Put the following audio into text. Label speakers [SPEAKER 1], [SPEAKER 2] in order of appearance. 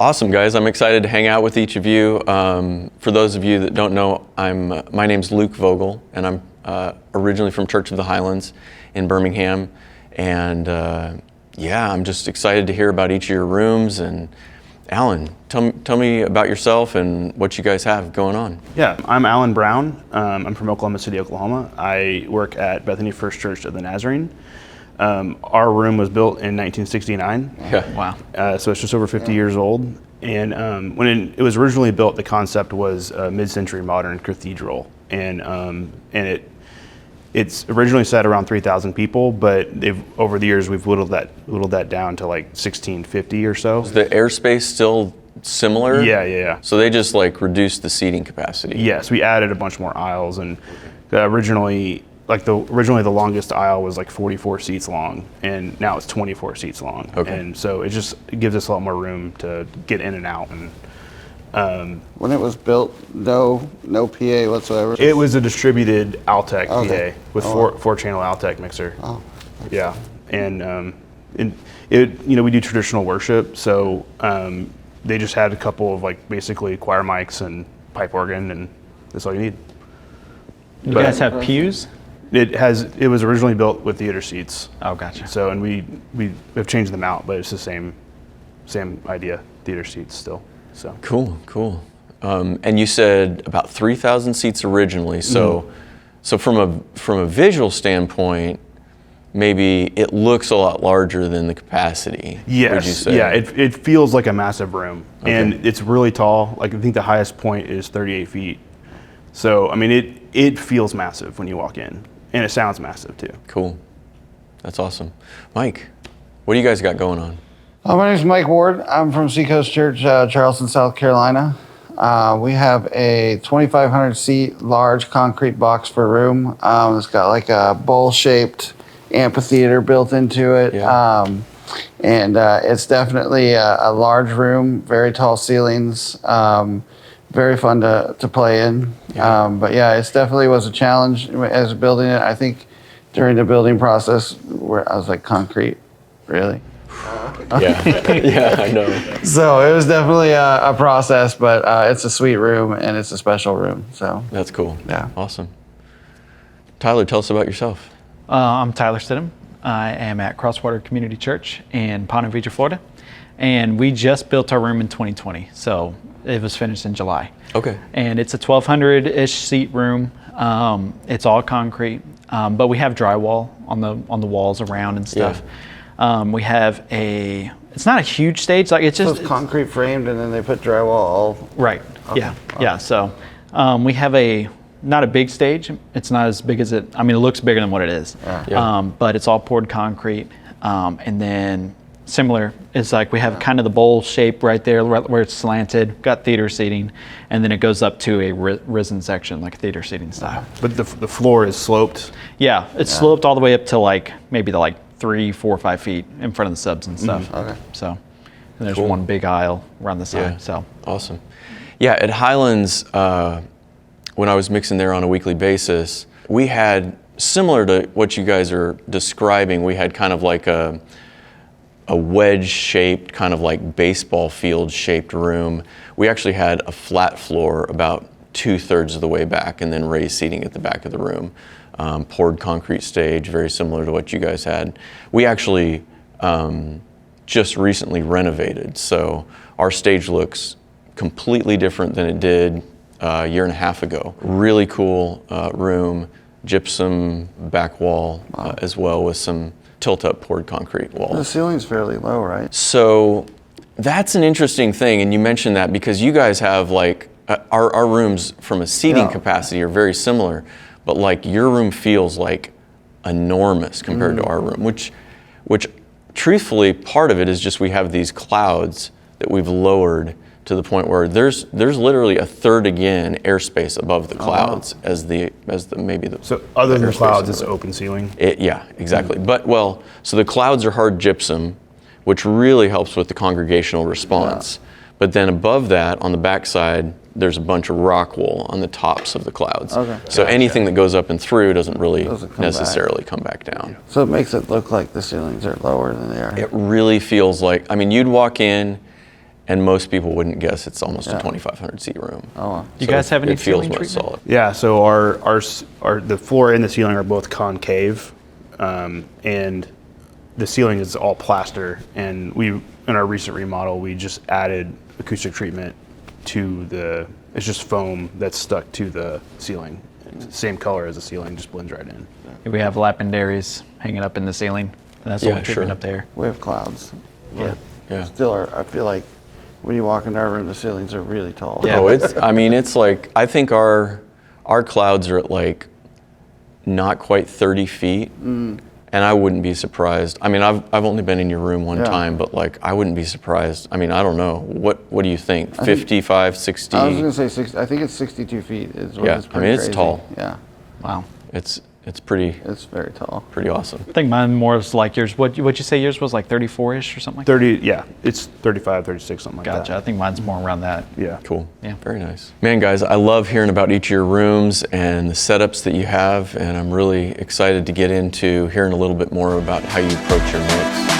[SPEAKER 1] Awesome, guys. I'm excited to hang out with each of you. For those of you that don't know, my name's Luke Vogel, and I'm originally from Church of the Highlands in Birmingham. And I'm just excited to hear about each of your rooms. And Alan, tell me about yourself and what you guys have going on.
[SPEAKER 2] Yeah, I'm Alan Brown. I'm from Oklahoma City, Oklahoma. I work at Bethany First Church of the Nazarene. Our room was built in 1969.
[SPEAKER 1] Yeah.
[SPEAKER 3] Wow.
[SPEAKER 2] So it's just over 50 years old. And when it was originally built, the concept was a mid-century modern cathedral. And it's originally set around 3,000 people, but over the years we've whittled that down to like 1,650 or so.
[SPEAKER 1] Is the airspace still similar?
[SPEAKER 2] Yeah.
[SPEAKER 1] So they just like reduced the seating capacity?
[SPEAKER 2] Yes, we added a bunch more aisles, and originally the longest aisle was like 44 seats long, and now it's 24 seats long.
[SPEAKER 1] Okay.
[SPEAKER 2] And so it gives us a lot more room to get in and out. And
[SPEAKER 4] when it was built, no PA whatsoever?
[SPEAKER 2] it was a distributed Altec
[SPEAKER 4] Okay.
[SPEAKER 2] PA with four-channel Altec mixer.
[SPEAKER 4] Oh.
[SPEAKER 2] Yeah, and we do traditional worship, so they just had a couple of like basically choir mics and pipe organ, and that's all you need.
[SPEAKER 3] You guys have pews?
[SPEAKER 2] It was originally built with theater seats.
[SPEAKER 3] Oh, gotcha.
[SPEAKER 2] So, and we have changed them out, but it's the same idea, theater seats still. So
[SPEAKER 1] Cool. And you said about 3,000 seats originally. So from a visual standpoint, maybe it looks a lot larger than the capacity.
[SPEAKER 2] yes,
[SPEAKER 1] Would you say?
[SPEAKER 2] yeah, it feels like a massive room,
[SPEAKER 1] Okay.
[SPEAKER 2] and it's really tall. Like I think the highest point is 38 feet. So I mean, it feels massive when you walk in, and it sounds massive too.
[SPEAKER 1] Cool. That's awesome. Mike, what do you guys got going on?
[SPEAKER 4] My name's Mike Ward. I'm from Seacoast Church, Charleston, South Carolina. We have a 2,500 seat large concrete box for a room. It's got like a bowl-shaped amphitheater built into it.
[SPEAKER 1] Yeah.
[SPEAKER 4] And it's definitely a large room, very tall ceilings, very fun to play in.
[SPEAKER 1] Yeah.
[SPEAKER 4] But yeah, it definitely was a challenge as building it. I think during the building process, where I was like, concrete, really?
[SPEAKER 1] Yeah, I know.
[SPEAKER 4] So it was definitely a process, but it's a sweet room and it's a special room. So
[SPEAKER 1] That's cool.
[SPEAKER 4] Yeah.
[SPEAKER 1] Awesome. Tyler, tell us about yourself.
[SPEAKER 3] I'm Tyler Stidham. I am at Crosswater Community Church in Ponte Vedra, Florida. And we just built our room in 2020. So it was finished in July.
[SPEAKER 1] Okay.
[SPEAKER 3] And it's a 1,200-ish seat room. It's all concrete, but we have drywall on the walls around and stuff. We have it's not a huge stage, like it's
[SPEAKER 4] So
[SPEAKER 3] just
[SPEAKER 4] it's concrete framed and then they put drywall all.
[SPEAKER 3] right.
[SPEAKER 4] Okay.
[SPEAKER 3] Yeah. So we have not a big stage. It's not as big as it. I mean, it looks bigger than what it is.
[SPEAKER 1] Yeah.
[SPEAKER 3] But it's all poured concrete, and then similar is like we have kind of the bowl shape right there where it's slanted. Got theater seating, and then it goes up to a risen section like theater seating style.
[SPEAKER 2] But the floor is sloped.
[SPEAKER 3] Yeah, it's sloped all the way up to maybe 3, 4, 5 feet in front of the subs and stuff.
[SPEAKER 4] Okay.
[SPEAKER 3] So, and there's
[SPEAKER 1] Cool.
[SPEAKER 3] one big aisle around the side.
[SPEAKER 1] Yeah.
[SPEAKER 3] So,
[SPEAKER 1] Awesome. Yeah, at Highlands, when I was mixing there on a weekly basis, we had, similar to what you guys are describing, we had kind of like a wedge-shaped, kind of like baseball field-shaped room. We actually had a flat floor about 2/3 of the way back, and then raised seating at the back of the room. Poured concrete stage, very similar to what you guys had. We actually just recently renovated, so our stage looks completely different than it did a year and a half ago. Really cool room, gypsum back wall as well, with some tilt-up poured concrete walls.
[SPEAKER 4] The ceiling's fairly low, right?
[SPEAKER 1] So that's an interesting thing, and you mentioned that because you guys have our rooms from a seating capacity are very similar, but your room feels enormous compared to our room, which truthfully, part of it is just we have these clouds that we've lowered to the point where there's literally a third again airspace above the clouds as the maybe the.
[SPEAKER 2] So other than the
[SPEAKER 1] airspace
[SPEAKER 2] clouds,
[SPEAKER 1] above
[SPEAKER 2] it's
[SPEAKER 1] it.
[SPEAKER 2] open ceiling.
[SPEAKER 1] Yeah, exactly. But so the clouds are hard gypsum, which really helps with the congregational response.
[SPEAKER 4] Yeah.
[SPEAKER 1] But then above that, on the backside, there's a bunch of rock wool on the tops of the clouds.
[SPEAKER 4] Okay.
[SPEAKER 1] So anything that goes up and through doesn't really
[SPEAKER 4] Doesn't come
[SPEAKER 1] necessarily come back down.
[SPEAKER 4] So it makes it look like the ceilings are lower than they are.
[SPEAKER 1] It really feels like, you'd walk in and most people wouldn't guess it's almost a 2,500 seat room.
[SPEAKER 4] Oh, wow.
[SPEAKER 3] You guys have any
[SPEAKER 1] it feels
[SPEAKER 3] ceiling
[SPEAKER 1] more
[SPEAKER 3] treatment?
[SPEAKER 1] solid.
[SPEAKER 2] Yeah, so our the floor and the ceiling are both concave, and the ceiling is all plaster. And in our recent remodel, we just added acoustic treatment to it's just foam that's stuck to the ceiling. Same color as the ceiling, just blends right in.
[SPEAKER 3] We have lapidaries hanging up in the ceiling. That's
[SPEAKER 1] Yeah,
[SPEAKER 3] all treatment
[SPEAKER 1] sure.
[SPEAKER 3] up there.
[SPEAKER 4] We have clouds.
[SPEAKER 3] Yeah.
[SPEAKER 1] Yeah.
[SPEAKER 4] Still I feel like when you walk into our room, the ceilings are really tall.
[SPEAKER 3] Yeah.
[SPEAKER 1] Oh, it's like, I think our clouds are at like not quite 30 feet. And I wouldn't be surprised. I mean, I've only been in your room one time, but like, I wouldn't be surprised. I mean, I don't know. What do you think? 55, 60?
[SPEAKER 4] I was going to say 60. I think it's 62 feet. Is what
[SPEAKER 1] Yeah,
[SPEAKER 4] is
[SPEAKER 1] I
[SPEAKER 4] pretty
[SPEAKER 1] mean, it's
[SPEAKER 4] crazy.
[SPEAKER 1] tall.
[SPEAKER 4] Yeah,
[SPEAKER 3] Wow.
[SPEAKER 1] It's pretty
[SPEAKER 4] very tall.
[SPEAKER 1] awesome.
[SPEAKER 3] I think mine more is like yours. What'd you say yours was, like 34-ish or something like that?
[SPEAKER 2] 30, yeah, it's 35, 36, something like
[SPEAKER 3] Gotcha. I
[SPEAKER 2] that.
[SPEAKER 3] think mine's more around that.
[SPEAKER 2] Yeah.
[SPEAKER 1] Cool.
[SPEAKER 3] Yeah.
[SPEAKER 1] Very nice. Man, guys, I love hearing about each of your rooms and the setups that you have, and I'm really excited to get into hearing a little bit more about how you approach your mix.